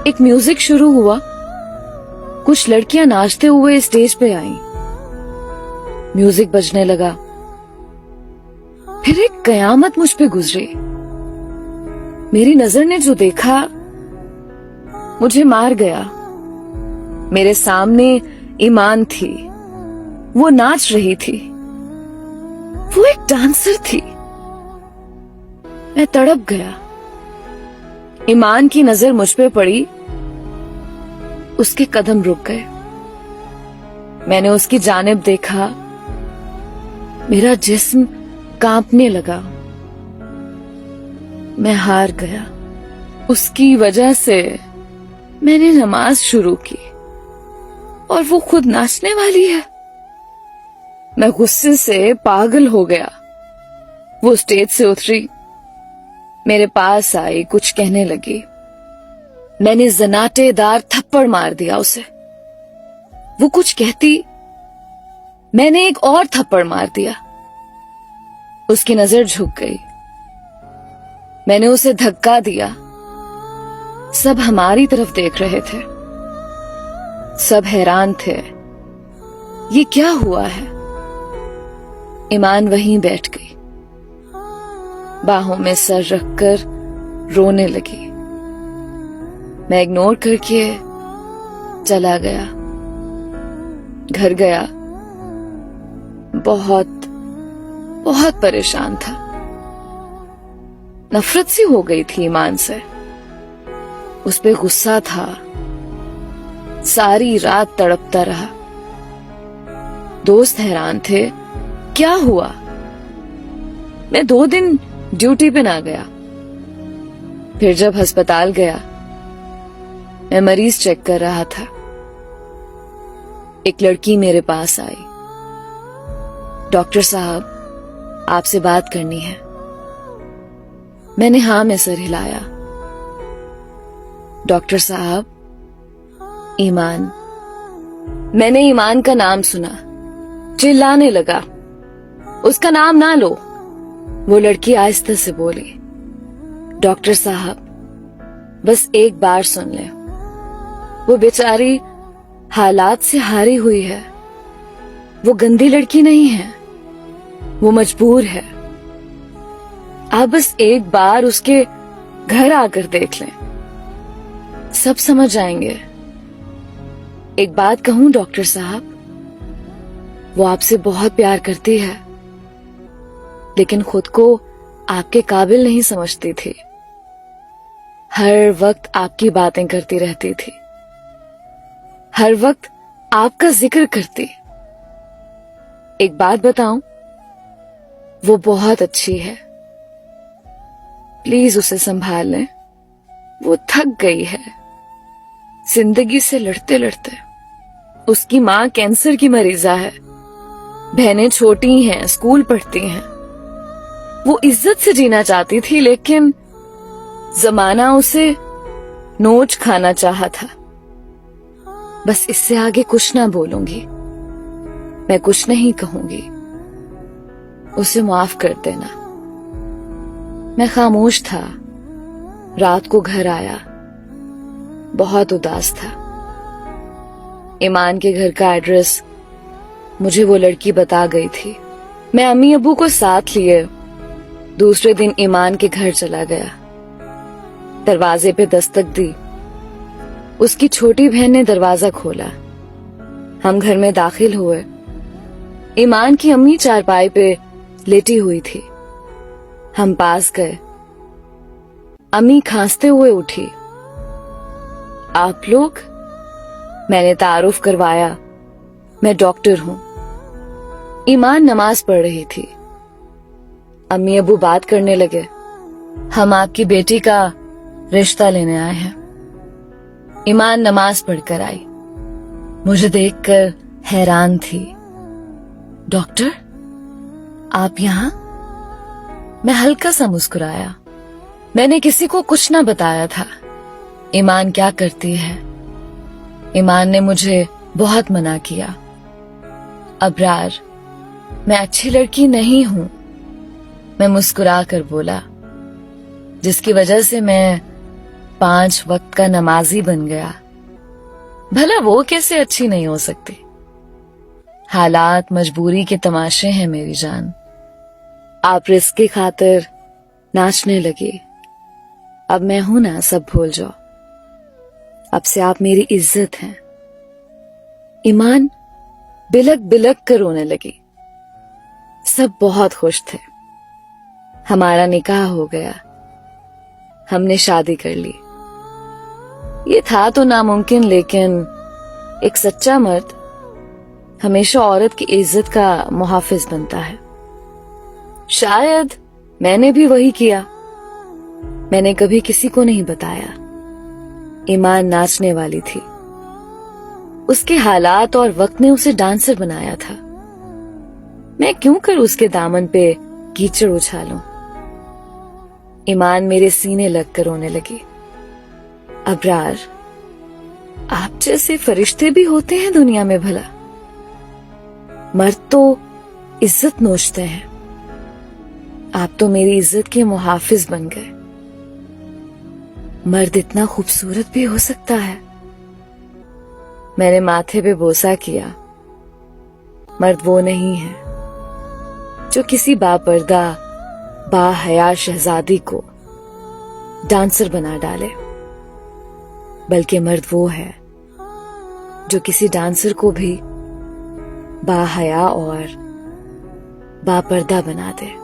एक म्यूजिक शुरू हुआ, कुछ लड़कियां नाचते हुए स्टेज पे आईं। म्यूजिक बजने लगा, फिर एक कयामत मुझ पे गुजरी। मेरी नजर ने जो देखा मुझे मार गया। मेरे सामने ईमान थी, वो नाच रही थी, वो एक डांसर थी। मैं तड़प गया। ईमान की नजर मुझ पे पड़ी, उसके कदम रुक गए। मैंने उसकी जानिब देखा, मेरा जिस्म कांपने लगा। मैं हार गया। उसकी वजह से मैंने नमाज शुरू की और वो खुद नाचने वाली है। मैं गुस्से से पागल हो गया। वो स्टेज से उतरी, मेरे पास आई, कुछ कहने लगी। मैंने जनाटेदार थप्पड़ मार दिया उसे। वो कुछ कहती, मैंने एक और थप्पड़ मार दिया। उसकी नजर झुक गई। मैंने उसे धक्का दिया। सब हमारी तरफ देख रहे थे। सब हैरान थे, ये क्या हुआ है। ईमान वहीं बैठ गई, बाहों में सर रखकर रोने लगी। मैं इग्नोर करके चला गया। घर गया, बहुत बहुत परेशान था। नफरत सी हो गई थी ईमान से। उस पे गुस्सा था। सारी रात तड़पता रहा। दोस्त हैरान थे, क्या हुआ। मैं 2 दिन ड्यूटी पे ना गया। फिर जब अस्पताल गया, मैं मरीज चेक कर रहा था। एक लड़की मेरे पास आई। डॉक्टर साहब, आपसे बात करनी है। मैंने हां में सर हिलाया। डॉक्टर साहब, ईमान। मैंने ईमान का नाम सुना, चिल्लाने लगा, उसका नाम ना लो। वो लड़की आहिस्ता से बोली, डॉक्टर साहब, बस एक बार सुन ले। वो बेचारी हालात से हारी हुई है। वो गंदी लड़की नहीं है, वो मजबूर है। आप बस एक बार उसके घर आकर देख लें, सब समझ जाएंगे। एक बात कहूं डॉक्टर साहब, वो आपसे बहुत प्यार करती है, लेकिन खुद को आपके काबिल नहीं समझती थी। हर वक्त आपकी बातें करती रहती थी, हर वक्त आपका जिक्र करती। एक बात बताऊं, वो बहुत अच्छी है, प्लीज उसे संभाल लें। वो थक गई है जिंदगी से लड़ते लड़ते। उसकी मां कैंसर की मरीजा है, बहनें छोटी हैं, स्कूल पढ़ती हैं। वो इज्जत से जीना चाहती थी, लेकिन जमाना उसे नोच खाना चाहा था। बस इससे आगे कुछ ना बोलूंगी, मैं कुछ नहीं कहूंगी। उसे माफ कर देना। मैं खामोश था। रात को घर आया, बहुत उदास था। ईमान के घर का एड्रेस मुझे वो लड़की बता गई थी। मैं अम्मी अब्बू को साथ लिए दूसरे दिन ईमान के घर चला गया। दरवाजे पे दस्तक दी। उसकी छोटी बहन ने दरवाजा खोला। हम घर में दाखिल हुए। ईमान की अम्मी चारपाई पे लेटी हुई थी। हम पास गए। अम्मी खांसते हुए उठी। आप लोग? मैंने तारुफ करवाया, मैं डॉक्टर हूं। ईमान नमाज पढ़ रही थी। अम्मी अबू बात करने लगे, हम आपकी बेटी का रिश्ता लेने आए हैं। ईमान नमाज पढ़कर आई, मुझे देखकर हैरान थी। डॉक्टर, आप यहां? मैं हल्का सा मुस्कुराया। मैंने किसी को कुछ ना बताया था ईमान क्या करती है। ईमान ने मुझे बहुत मना किया। अबरार, मैं अच्छी लड़की नहीं हूं, मैं मुस्कुरा कर बोला, जिसकी वजह से मैं 5 वक्त का नमाजी बन गया, भला वो कैसे अच्छी नहीं हो सकती। हालात मजबूरी के तमाशे हैं मेरी जान। आप रिस्क की खातिर नाचने लगी, अब मैं हूं ना, सब भूल जाओ। अब से आप मेरी इज्जत हैं। ईमान बिलक बिलक कर रोने लगी। सब बहुत खुश थे। हमारा निकाह हो गया, हमने शादी कर ली। ये था तो नामुमकिन, लेकिन एक सच्चा मर्द हमेशा औरत की इज्जत का मुहाफिज बनता है। शायद मैंने भी वही किया। मैंने कभी किसी को नहीं बताया। ईमान नाचने वाली थी, उसके हालात और वक्त ने उसे डांसर बनाया था। मैं क्यों कर उसके दामन पे कीचड़ उछालूं। ईमान मेरे सीने लग कर रोने लगी। अबरार, आप जैसे फरिश्ते भी होते हैं दुनिया में भला? मर्द तो इज्जत नोचते हैं, आप तो मेरी इज्जत के मुहाफिज बन गए। मर्द इतना खूबसूरत भी हो सकता है? मैंने माथे पे बोसा किया। मर्द वो नहीं है जो किसी बापर्दा बाहया शहजादी को डांसर बना डाले, बल्कि मर्द वो है जो किसी डांसर को भी बाहया और बापर्दा बना दे।